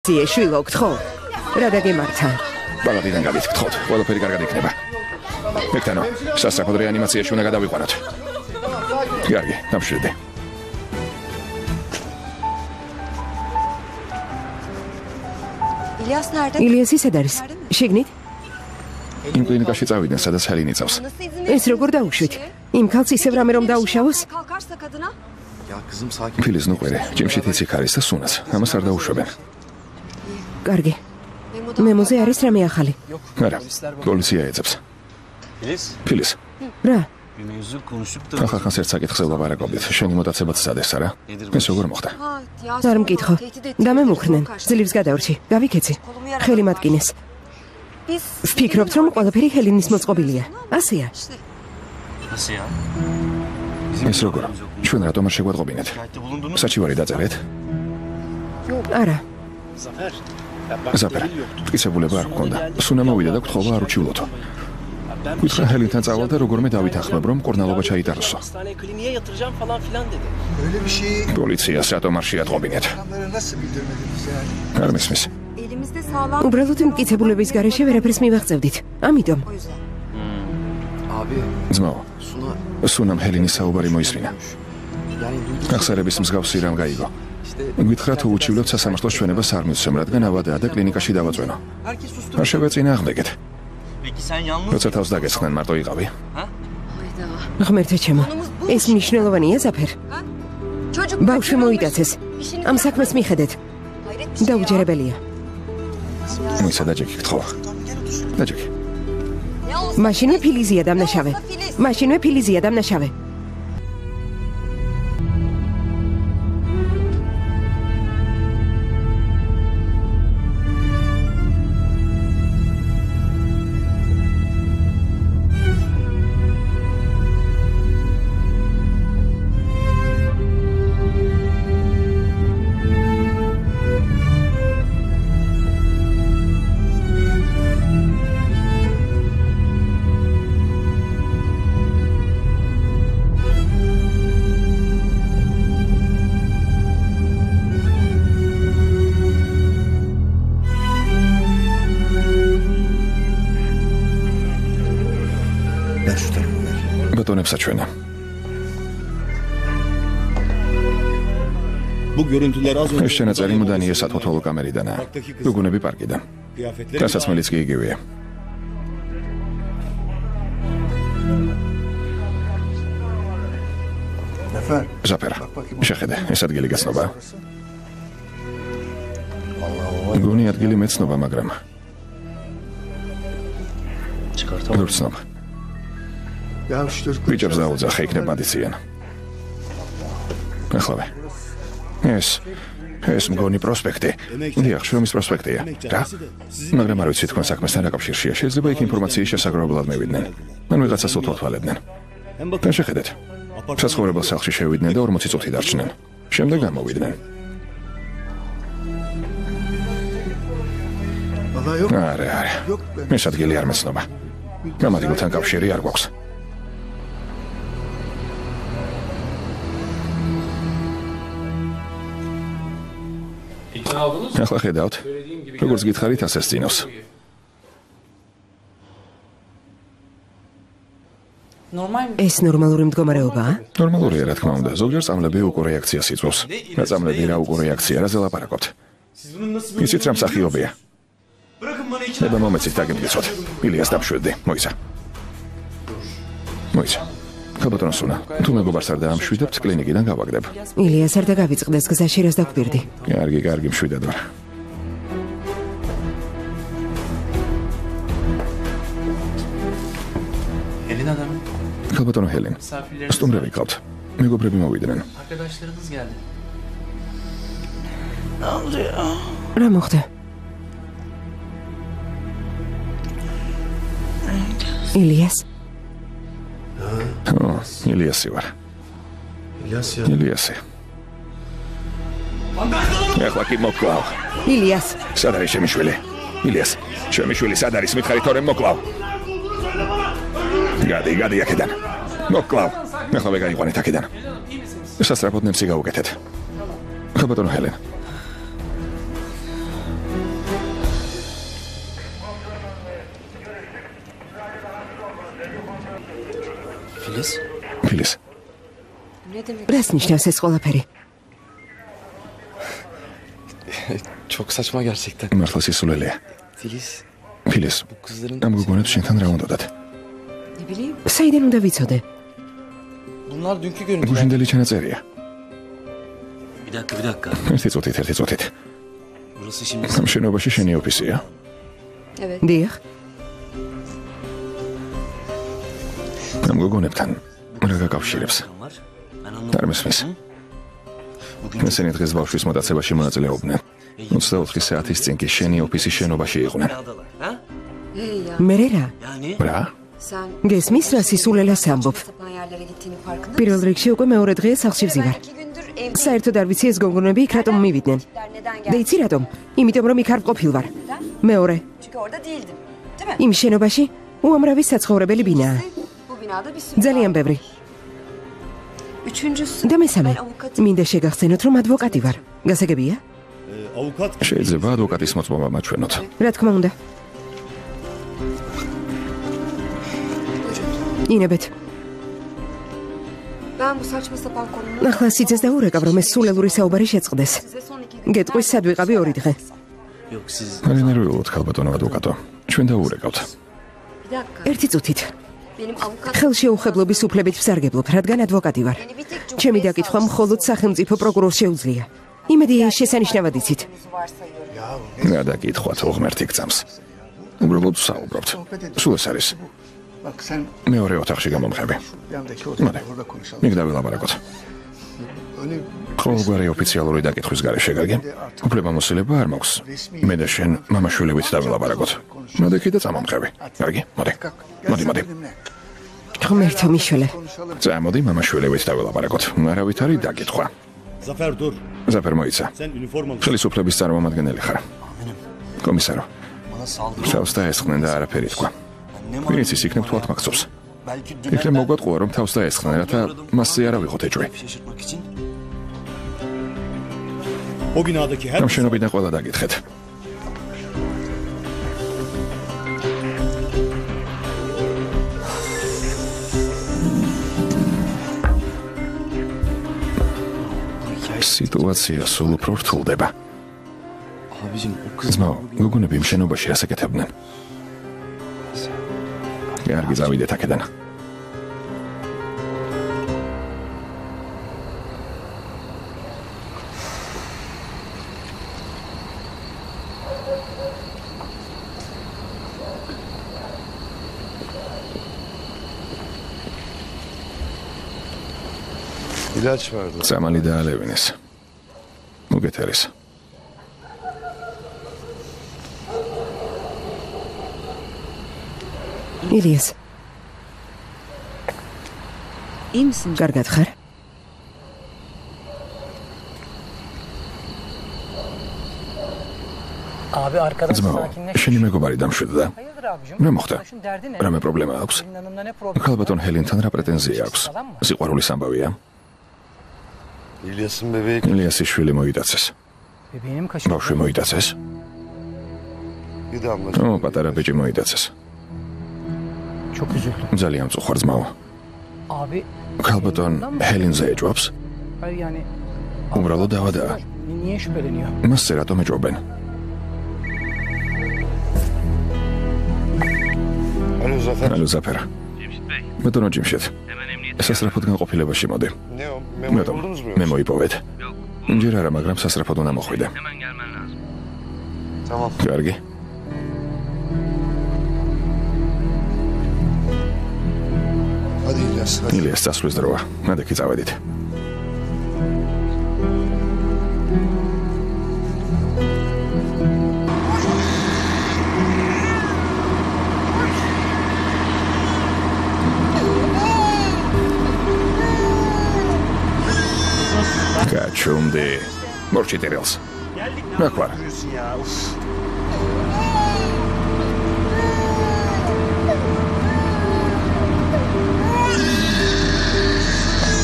შვილო გთხოვ. რა დაგემართა? ბალადიდან გავიწყოთ, ყველაფერი კარგად იქნება. მეკთანო, სასწრაფოდ რეანიმაციაში უნდა გადავიყვანოთ. კარგი, დამშვიდე. ილიას ისედ არის? შიგნით? იმ კლინიკაში წავიდნენ, სადაც ჰელინი წავს. ეს როგორ დაუშვით? იმ ქალს ისევ რამე რომ დაუშავოს? ფილის ნუყვერი, ჯიმში თიციქ არის და სუნაც. ამას არ დაუშვებენ. კარგი. მემოზე არის რამე ახალი? არა, პოლიცია ეძებს. ფილის. რა? ახალ ერთ საკითხზე ვლაპარაკობდით. შენი მოტაცებაც სადეს არა? ეს როგორ მოხდა? არ მკითხო. დამემუქრნენ. ძლივს გადავრჩი. გავიქეცი. ხელი მატკინეს. ვფიქრობთ, რომ ყველაფერი ჰელინის მოწყობილია. ასეა. ეს როგორ? ჩვენ რატომ არ შეგვატყობინეთ? საჩივარი დაწერეთ? არა. ზაფერ, მტკიცებულება არ გქონდა. სუნა მოვიდა და გთხოვა არ უჩივლოთო. გითხრა ჰელინთან წავალ და როგორმე დავითანხმებ, რომ მკურნალობა ჩაიტაროსო. პოლიციას რატომ არ შეატყობინეთ? არ მისმის. უბრალოდ მტკიცებულების გარეშე ვერაფერს მივაღწევდით. ამიტომ. ძმაო, სუნამ ჰელინის საუბარი მოისმინა. ახსარების მსგავსი რამ გაიგო. გითხრა თუ უჩივლოთ სასამართლოს ჩვენებას არ მივცემ, რადგან ავადაა და კლინიკაში დავაწვენო. არ შევეწინააღმდეგეთ. როცა თავს დაგესხნენ მარტო იყავი. ღმერთო ჩემო, ეს მნიშვნელოვანია ზაფერ. ბავშვი მოიტაცეს. ამ საქმეს მიხედეთ. დაუჯერებელია. მოიცა დაჯექი გთხოვა. დაჯექი. მაშინვე ფილიზია დამნაშავე. მაშინვე ფილიზია დამნაშავე. საჩვენა. ეს შენაწერი მუდანია სათვალთვალო კამერიდანაა. გუგუნები პარკიდან. დასაცმელიც კი იგივეა. ზაფერ, შეხედე, ეს ადგილი გაცნობა. გონი ადგილი მეცნობა, მაგრამ გურცნობა. ბიჭებს დაუძახე, იქნება დიციან. ახლავე. ეს მგონი პროსპექტი. დიახ, შრომის პროსპექტია. რა? მაგრამ არ ვიცი თქვენ საქმესთან რა კავშირშია. შეიძლება იქ ინფორმაციის შესაგროვებლად მევიდნენ. ან ვიღაცას უთვალთვალებდნენ. თან შეხედეთ. საცხოვრებელ სახლში შევიდნენ და 40 წუთი დარჩნენ. შემდეგ გამოვიდნენ. არა. ეს ადგილი არ მეცნობა. გამადგილთან კავშირი არ გვაქვს. ახლა ხედავთ, როგორც გითხარით, ასე სწინავს. ეს ნორმალური მდგომარეობაა? ნორმალურია, რა თქმა უნდა. ზოგჯერ წამლები უკორეაქციას იწვევს. რა წამლები, რა უკორეაქცია, რა ზელაპარაკობთ. იცით რა მსახიობია? ნება მომეცით დაგემგეცოთ. ილიას დამშვიდე, მოიცა. მოიცა. ხალბატონო სუნა, თუ მეგობარს არ დაამშვიდებთ, კლინიკიდან გავაგდებ. ილიას არ დაგავიწყდეს გზაში, რას დაგვირდი. კარგი, მშვიდად ვარ. ხალბატონო ჰელენ, სტუმრები ყავთ. მეგობრები მოვიდნენ. რა მოხდა? ილიას? ილიასი ვარ. ილიასი. ახლა კი მოკლავ. ილიას. სად არის ჩემი შვილი? ილიას, ჩემი შვილი სად არის? მითხარი თორემ მოკლავ. გადი აქედან. მოკლავ. ახლა ვეგაიყვანეთ აქედან. სასწრაფოდ ნემსი გავუკეთეთ. ხალბატონო ჰელენ. ფილის. რას ნიშნავს ეს ყველაფერი? Çok saçma gerçekten. მართლა სისულელეა. ფილის. ამ გოგონებს შენთან რა უნდათ? საიდან უნდა ვიცოდე? Bunlar dünkü görüntüler. გუშინდელი ჩანაწერია. Bir dakika. ერთი წუთით. Burası şimdi ამ შენობაში შენი ოფისია? დიახ. ამ გოგონებთან რა გაკავშირებს? var. Ben anlamadım. არ მესმის. ესენი დღეს ბავშვის მოტაცებაში მონაწილეობდნენ. 24 საათის წინ კი შენი ოფისის შენობაში იყვნენ. Ha? მე რა? Yani რა? გესმის რა სისულელას ამბობ? პირველ რიგში უკვე მეორე დღეა სახლში ვზივარ. საერთოდ არ ვიცი ეს გოგონები იქ რატომ მივიდნენ. და იცი რატომ? იმიტომ რომ იქ არ ყოფილ ვარ. მეორე. იმ შენობაში უამრავი საცხოვრებელი ბინაა. ძალიან ბევრი. და მესამე, მინდა შეგახსენოთ, რომ ადვოკატი ვარ. გასაგებია? Avukat შეიძლება ადვოკატის მოწმობა მაჩვენოთ. რა თქმა უნდა. ინებეთ. ახლა სიძეს დაურეკავ, რომ ეს სულელური საუბარი შეწყდეს. გეტყვის სად ვიყავი 2 დღე. yok siz არ ენერგიულად ხალბატონო ადვოკატო. ჩვენ დაურეკავთ. ერთი წუთით. ხელშეუხებლობის უფლებით ვსარგებლობ, რადგან ადვოკატი ვარ. ჩემი დაკითხვა მხოლოდ სახელმწიფო პროკურორს შეუძლია. იმედი შესანიშნავად იცით. რა დაკითხვათ უღმერთი გწამს. უბრალოდ საუბრობთ. სულ ეს არის. მეორე ოთახში გამომხები. მოდი. მიგ დავილაპარაკოთ. ყოველგვარი ოფიციალური დაკითხვის გარეშე გარგი. უფლებამოსილება არ მაქვს. მე და შენ მამაშვილივით დავილაპარაკოთ. მოდექი და წამომხები. გარგი, მოდი. მოდი. ღმერთო მიშველე. წამოდი მამაშვილივით დავილაპარაკოთ. არავითარი დაკითხვა. Zafer dur. ზაფერ მოიცა. Sen üniformalı. ხელისუფლების წარმომადგენელი ხარ. კომისარო. bana saldırı. თავს დაესხნენ და არაფერი თქვა. Ne var? ვინც ის იქნებ თვალთ მაქცობს. Belki იქნებ მოგვატყუა რომ თავს დაესხნენ, რათა მასზე არ ავიღოთ ეჭვი. şaşırtmak için. O binadaki her ამ შენობიდან ყველა დაგითხეთ. სიტუაცია სულ უფრო რთულდება. Abicim o kız ძმაო, გოგონები იმ შენობაში რას აკეთებდნენ? კარგი, წავიდეთ აქედან. İlaç vardı. სამალი დაალევინეს. მოგეთ არის. ილიას, İyi misin? კარგად ხარ? Abi arkadaş ძმაო, sakinleş. შენი მეგობარი დამშვიდდა. Hayırdır abicim? რა მოხდა? Arkadaşın derdi ne? რამე პრობლემა აქვს? Senin hanımda ne problem? ქალბატონ ჰელინთან რა პრეტენზია აქვს? სიყვარულის ამბავია? İlyas'ın bebeği ილიასის შვილი მოიტაცეს. Bebeğini mi kaçırdın? ბავშვი მოიტაცეს. bir damla. ო, პატარა ბიჭი მოიტაცეს. Çok üzüldüm. ძალიან მწუხარ ძმაო. Abi ქალბატონ ჰელინზე ეჭვობს? hayır yani უბრალოდ ავადაა. niye şüpheleniyor? მასზე რატომ ეჭვობენ? Alo Zafer. ალო ზაფერ. ბატონო ჯიმშეთ. სასწრაფოდ განყოფილებაში მოდი. Ne o? Memoyu მეტომ buldunuz mu? მე მოიპოვეთ. ჯერ არა, მაგრამ სასწრაფოდ უნდა მოხვიდე. Tamam. კარგი. Hadi İlyas. Hadi. ილიას წასვლის დროა. მადექი წავედით. გაჩუმდი. მორჩიტერელს. ნაკვარ.